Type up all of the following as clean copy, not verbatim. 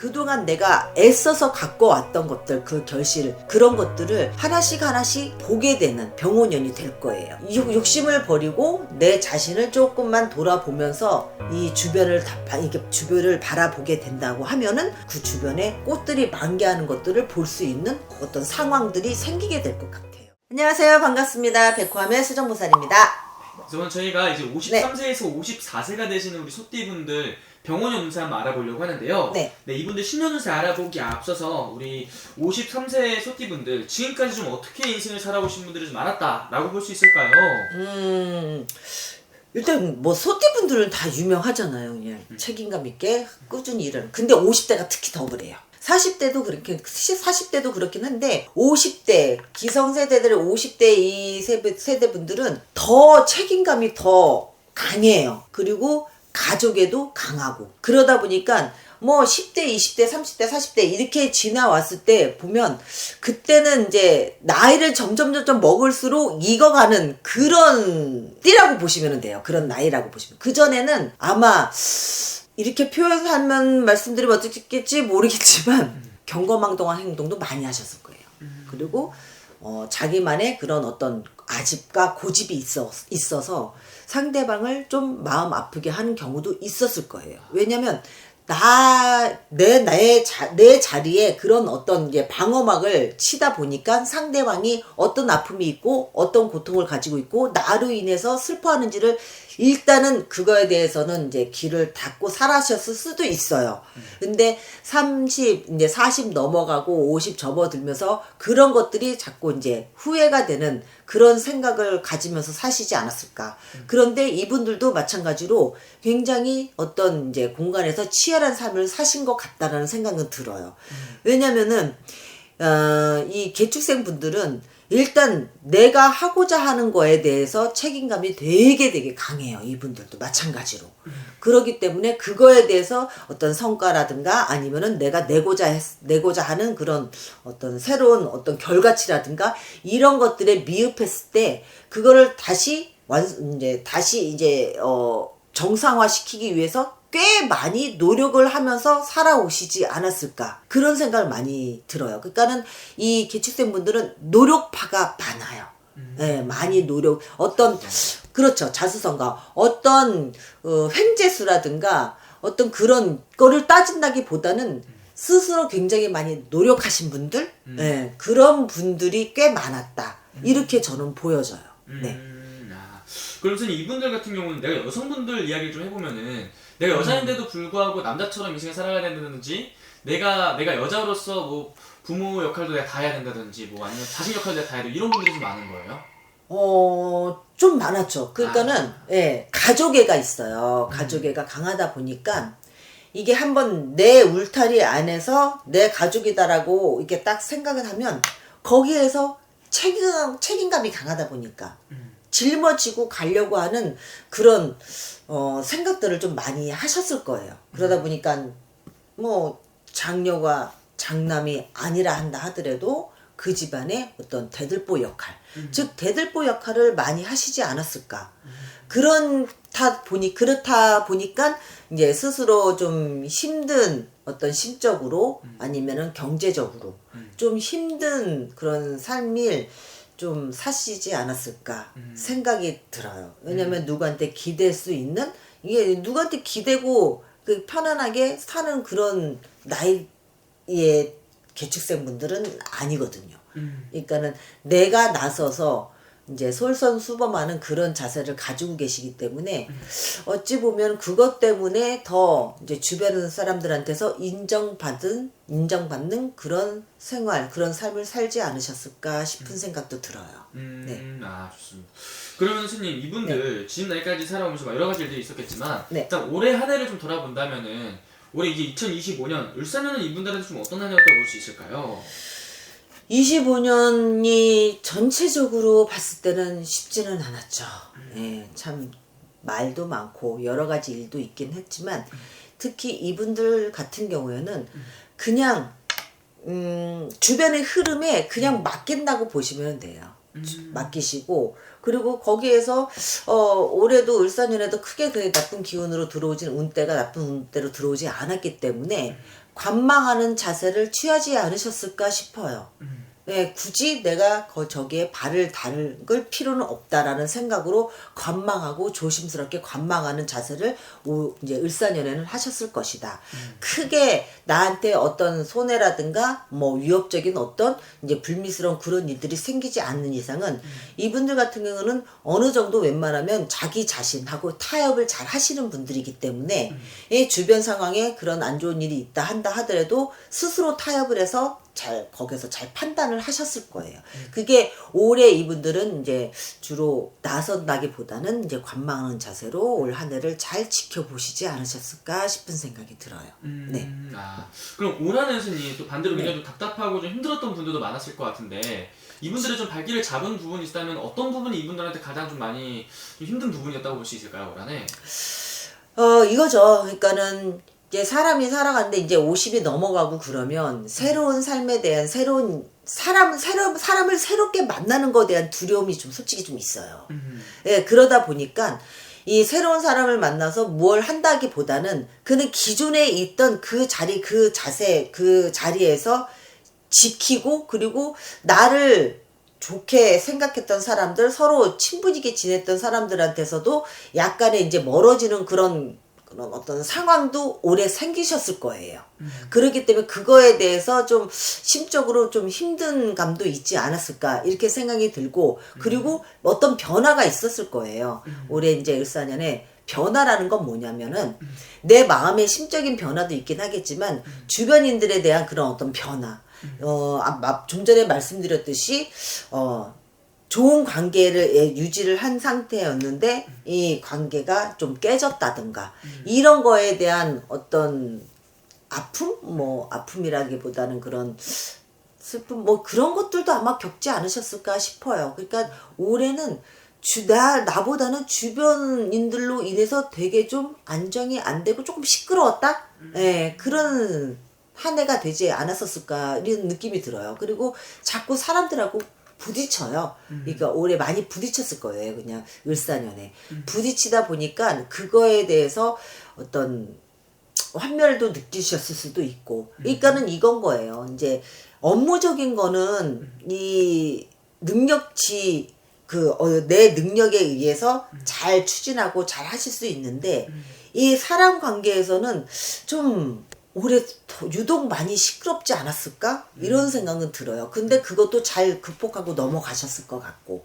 그동안 내가 애써서 갖고 왔던 것들, 그 결실, 그런 것들을 하나씩 하나씩 보게 되는 병원년이 될 거예요. 욕심을 버리고 내 자신을 조금만 돌아보면서 이 주변을 이렇게 주변을 바라보게 된다고 하면은 그 주변에 꽃들이 만개하는 것들을 볼 수 있는 어떤 상황들이 생기게 될 것 같아요. 안녕하세요. 반갑습니다. 백화함의 수정보살입니다. 그래서 저희가 이제 53세에서 54세가 되시는 우리 소띠분들 병원 운세 한번 알아보려고 하는데요. 네, 이분들 신년 운세 알아보기 앞서서 우리 53세 소띠분들 지금까지 좀 어떻게 인생을 살아오신 분들이 좀 많았다라고 볼 수 있을까요? 일단 뭐 소띠분들은 다 유명하잖아요. 그냥 책임감 있게 꾸준히 일하는. 근데 50대가 특히 더 그래요. 40대도 그렇게, 40대도 그렇긴 한데 50대 기성세대들 50대 이 세대분들은 더 책임감이 더 강해요. 그리고 가족에도 강하고, 그러다 보니까 뭐 10대, 20대, 30대, 40대 이렇게 지나왔을 때 보면 그때는 이제 나이를 점점 먹을수록 익어가는 그런 띠라고 보시면 돼요. 그런 나이라고 보시면. 그전에는 아마 이렇게 표현하면 말씀드리면 어떻겠지 모르겠지만 경거망동한 행동도 많이 하셨을 거예요. 그리고 자기만의 그런 어떤 아집과 고집이 있어서 상대방을 좀 마음 아프게 하는 경우도 있었을 거예요. 왜냐면 내 자리에 그런 어떤 이제 방어막을 치다 보니까 상대방이 어떤 아픔이 있고 어떤 고통을 가지고 있고 나로 인해서 슬퍼하는지를 일단은 그거에 대해서는 이제 귀를 닫고 살아셨을 수도 있어요. 근데 30, 이제 40 넘어가고 50 접어들면서 그런 것들이 자꾸 이제 후회가 되는 그런 생각을 가지면서 사시지 않았을까. 그런데 이분들도 마찬가지로 굉장히 어떤 이제 공간에서 치열한 삶을 사신 것 같다라는 생각은 들어요. 왜냐면은, 이 개축생 분들은 일단 내가 하고자 하는 거에 대해서 책임감이 되게 강해요. 이분들도 마찬가지로. 그렇기 때문에 그거에 대해서 어떤 성과라든가 아니면은 내가 내고자 하는 그런 어떤 새로운 어떤 결과치라든가 이런 것들에 미흡했을 때 그거를 다시 정상화시키기 위해서 꽤 많이 노력을 하면서 살아오시지 않았을까, 그런 생각을 많이 들어요. 그러니까는 이 개축생 분들은 노력파가 많아요. 네, 많이 그렇죠, 자수성가, 어떤 횡재수라든가 어떤 그런 거를 따진다기보다는 스스로 굉장히 많이 노력하신 분들, 네, 그런 분들이 꽤 많았다, 이렇게 저는 보여져요. 네. 그럼 선생님, 이분들 같은 경우는 내가 여성분들 이야기를 좀 해보면은 내가 여자인데도 불구하고 남자처럼 인생을 살아가야 된다든지, 내가 여자로서 뭐 부모 역할도 내가 다 해야 된다든지, 뭐 아니면 자식 역할도 내가 다 해야 돼, 이런 분들이 좀 많은 거예요? 좀 많았죠. 그러니까는 예, 가족애가 있어요. 가족애가 강하다 보니까 이게 한번 내 울타리 안에서 내 가족이다라고 이렇게 딱 생각을 하면 거기에서 책임감이 강하다 보니까 짊어지고 가려고 하는 그런 생각들을 좀 많이 하셨을 거예요. 그러다 보니까 뭐 장녀가 장남이 아니라 한다 하더라도 그 집안의 어떤 대들보 역할, 즉 대들보 역할을 많이 하시지 않았을까. 그렇다 보니까 이제 스스로 좀 힘든 어떤 심적으로 아니면은 경제적으로 좀 힘든 그런 삶을 좀 사시지 않았을까 생각이 들어요. 왜냐면 누구한테 기댈 수 있는, 이게 누구한테 기대고 그 편안하게 사는 그런 나이의 개축생 분들은 아니거든요. 그러니까는 내가 나서서 이제 솔선수범하는 그런 자세를 가지고 계시기 때문에 어찌 보면 그것 때문에 더 이제 주변 사람들한테서 인정받는 그런 생활, 그런 삶을 살지 않으셨을까 싶은 생각도 들어요. 네. 좋습니다. 그러면 스님, 이분들 지금 나이까지 살아오면서 여러 가지 일들이 있었겠지만 일단 올해 한 해를 좀 돌아본다면은 올해 이제 2025년 을사년은 이분들한테 좀 어떤 한 해였다고 볼 수 있을까요? 25년이 전체적으로 봤을 때는 쉽지는 않았죠. 예, 참 말도 많고 여러 가지 일도 있긴 했지만 특히 이분들 같은 경우에는 그냥 주변의 흐름에 그냥 맡긴다고 보시면 돼요. 맡기시고, 그리고 거기에서 올해도 을사년에도 크게 그 나쁜 기운으로 들어오진 나쁜 운대로 들어오지 않았기 때문에 관망하는 자세를 취하지 않으셨을까 싶어요. 네, 굳이 내가 저기에 발을 담글 필요는 없다라는 생각으로 관망하고 조심스럽게 관망하는 자세를 이제 을사년에는 하셨을 것이다. 크게 나한테 어떤 손해라든가 뭐 위협적인 어떤 이제 불미스러운 그런 일들이 생기지 않는 이상은 이분들 같은 경우는 어느 정도 웬만하면 자기 자신하고 타협을 잘 하시는 분들이기 때문에 이 주변 상황에 그런 안 좋은 일이 있다 한다 하더라도 스스로 타협을 해서 거기서 잘 판단을 하셨을 거예요. 그게 올해 이분들은 이제 주로 나선다기보다는 이제 관망하는 자세로 올 한 해를 잘 지켜보시지 않으셨을까 싶은 생각이 들어요. 네. 그럼 올 한 해 스님 또 반대로 굉장히 좀 답답하고 좀 힘들었던 분들도 많았을 것 같은데 이분들의 좀 발길을 잡은 부분이 있다면 어떤 부분이 이분들한테 가장 좀 많이 좀 힘든 부분이었다고 볼 수 있을까요, 올 한 해? 이거죠. 그러니까는 이제 사람이 살아가는데 이제 50이 넘어가고 그러면 새로운 삶에 대한 새로운 사람을 새롭게 만나는 것에 대한 두려움이 좀 솔직히 좀 있어요. 예, 그러다 보니까 이 새로운 사람을 만나서 뭘 한다기보다는 그는 기존에 있던 그 자리, 그 자세, 그 자리에서 지키고 그리고 나를 좋게 생각했던 사람들, 서로 친분있게 지냈던 사람들한테서도 약간의 이제 멀어지는 그런 어떤 상황도 오래 생기셨을 거예요. 그렇기 때문에 그거에 대해서 좀 심적으로 좀 힘든 감도 있지 않았을까 이렇게 생각이 들고 그리고 어떤 변화가 있었을 거예요. 올해 이제 을사년에 변화라는 건 뭐냐면은 내 마음의 심적인 변화도 있긴 하겠지만 주변인들에 대한 그런 어떤 변화 좀 전에 말씀드렸듯이 좋은 관계를 유지를 한 상태였는데 이 관계가 좀 깨졌다든가 이런 거에 대한 어떤 아픔? 뭐 아픔이라기보다는 그런 슬픔 뭐 그런 것들도 아마 겪지 않으셨을까 싶어요. 그러니까 올해는 나보다는 주변인들로 인해서 되게 좀 안정이 안 되고 조금 시끄러웠다? 예, 그런 한 해가 되지 않았었을까 이런 느낌이 들어요. 그리고 자꾸 사람들하고 부딪혀요. 그러니까 올해 많이 부딪혔을 거예요. 그냥 을사년에. 부딪히다 보니까 그거에 대해서 어떤 환멸도 느끼셨을 수도 있고. 그러니까는 이건 거예요. 이제 업무적인 거는 이 능력치 내 능력에 의해서 잘 추진하고 잘 하실 수 있는데 이 사람 관계에서는 좀 올해 유독 많이 시끄럽지 않았을까? 이런 생각은 들어요. 근데 그것도 잘 극복하고 넘어가셨을 것 같고.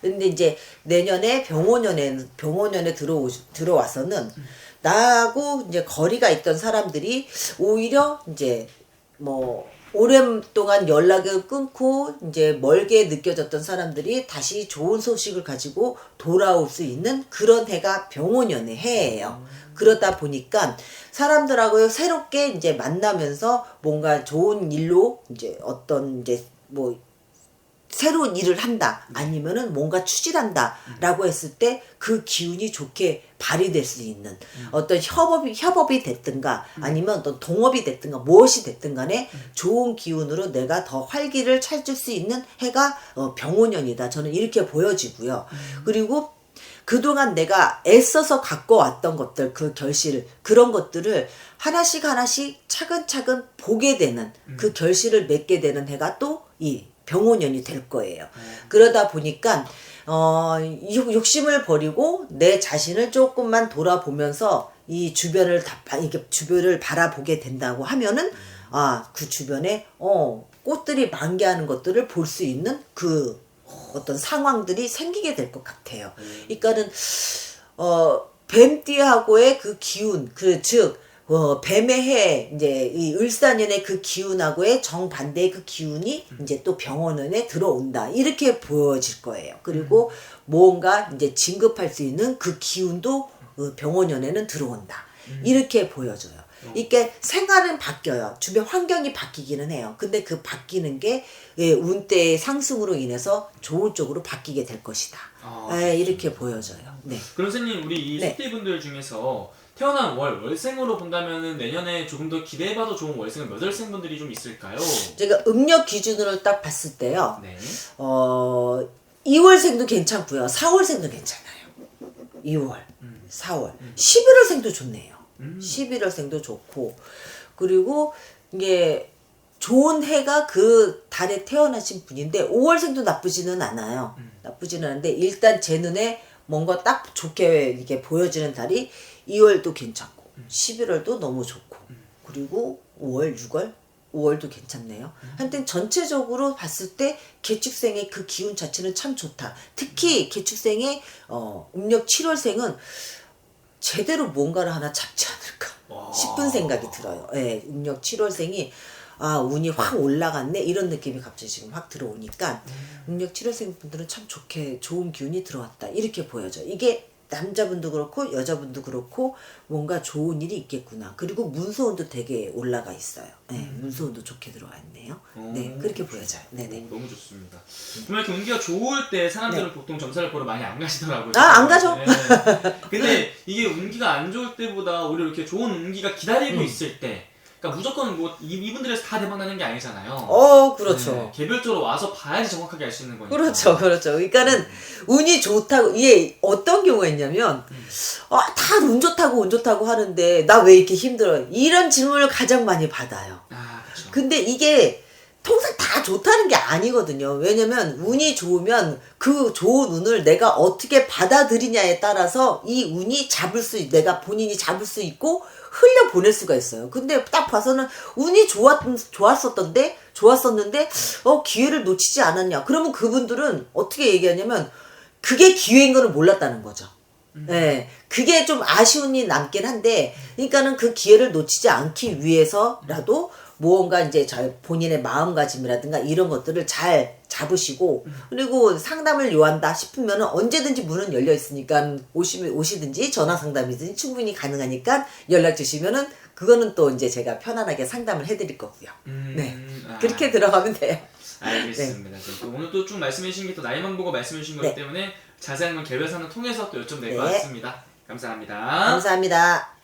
근데 이제 내년에 병원년에 들어와서는 나하고 이제 거리가 있던 사람들이 오히려 이제 뭐 오랫동안 연락을 끊고 이제 멀게 느껴졌던 사람들이 다시 좋은 소식을 가지고 돌아올 수 있는 그런 해가 병원년의 해예요. 그러다 보니까 사람들하고 새롭게 이제 만나면서 뭔가 좋은 일로 이제 어떤 이제 뭐 새로운 일을 한다 아니면은 뭔가 추진한다 라고 했을 때 그 기운이 좋게 발휘될 수 있는 어떤 협업이 됐든가 아니면 어떤 동업이 됐든가 무엇이 됐든 간에 좋은 기운으로 내가 더 활기를 찾을 수 있는 해가 병오년이다. 저는 이렇게 보여지고요. 그리고 그동안 내가 애써서 갖고 왔던 것들, 그 결실, 그런 것들을 하나씩 차근차근 보게 되는 그 결실을 맺게 되는 해가 또 이 병오년이 될 거예요. 그러다 보니까 욕심을 버리고 내 자신을 조금만 돌아보면서 이 주변을 이렇게 주변을 바라보게 된다고 하면은 그 주변에 꽃들이 만개하는 것들을 볼 수 있는 그 어떤 상황들이 생기게 될 것 같아요. 그러니까는 뱀띠하고의 그 기운, 즉 뱀의 해 이제 이 을사년의 그 기운하고의 정반대의 그 기운이 이제 또 병원원에 들어온다 이렇게 보여질 거예요. 그리고 뭔가 이제 진급할 수 있는 그 기운도 병원년에는 들어온다 이렇게 보여져요. 이게 생활은 바뀌어요. 주변 환경이 바뀌기는 해요. 근데 그 바뀌는 게 운대의 상승으로 인해서 좋은 쪽으로 바뀌게 될 것이다. 이렇게 보여져요. 네. 그럼 선생님 우리 이 숙대분들 중에서 태어난 월생으로 본다면은 내년에 조금 더 기대해봐도 좋은 월생은 몇 월생분들이 좀 있을까요? 제가 음력 기준으로 딱 봤을 때요. 네. 2월생도 괜찮고요. 4월생도 괜찮아요. 2월, 4월, 11월생도 좋네요. 11월생도 좋고 그리고 이게 좋은 해가 그 달에 태어나신 분인데 5월생도 나쁘지는 않아요. 나쁘지는 않은데 일단 제 눈에 뭔가 딱 좋게 이게 보여지는 달이 2월도 괜찮고 11월도 너무 좋고 그리고 5월, 6월? 5월도 괜찮네요. 하여튼 전체적으로 봤을 때 개축생의 그 기운 자체는 참 좋다. 특히 개축생의 음력 7월생은 제대로 뭔가를 하나 잡지 않을까 싶은 생각이 들어요. 예, 음력 7월생이 운이 확 올라갔네 이런 느낌이 갑자기 지금 확 들어오니까 음력 7월생 분들은 참 좋은 기운이 들어왔다 이렇게 보여져. 이게 남자분도 그렇고 여자분도 그렇고 뭔가 좋은 일이 있겠구나. 그리고 문서운도 되게 올라가 있어요. 네, 문서운도 좋게 들어왔네요. 네, 그렇게 보여져요. 네네. 너무 좋습니다. 정말 이렇게 운기가 좋을 때 사람들은 보통 점사를 보러 많이 안 가시더라고요. 안 가죠. 네. 근데 이게 운기가 안 좋을 때보다 오히려 이렇게 좋은 운기가 기다리고 있을 때 그러니까 무조건 뭐 이분들에서 다 대박 나는 게 아니잖아요. 그렇죠. 네, 개별적으로 와서 봐야지 정확하게 알 수 있는 거니까. 그렇죠. 그러니까는 운이 좋다고 이게 어떤 경우가 있냐면 다 운 좋다고 하는데 나 왜 이렇게 힘들어? 이런 질문을 가장 많이 받아요. 그렇죠. 근데 이게 통상 다 좋다는 게 아니거든요. 왜냐면 운이 좋으면 그 좋은 운을 내가 어떻게 받아들이냐에 따라서 이 운이 내가 본인이 잡을 수 있고 흘려 보낼 수가 있어요. 근데 딱 봐서는 운이 좋았었는데 기회를 놓치지 않았냐. 그러면 그분들은 어떻게 얘기하냐면 그게 기회인 거는 몰랐다는 거죠. 네, 그게 좀 아쉬움이 남긴 한데, 그러니까는 그 기회를 놓치지 않기 위해서라도 무언가 이제 본인의 마음가짐이라든가 이런 것들을 잘 잡으시고, 그리고 상담을 요한다 싶으면 언제든지 문은 열려 있으니까 오시든지 전화 상담이든지 충분히 가능하니까 연락 주시면은 그거는 또 이제 제가 편안하게 상담을 해드릴 거고요. 네, 그렇게 들어가면 돼요. 알겠습니다. 네. 또 오늘 또 쭉 말씀해 주신 게 또 나이만 보고 말씀해 주신 거기 때문에 자세한 건 개별 상담 통해서 또 여쭤면 될 것 같습니다. 감사합니다. 감사합니다.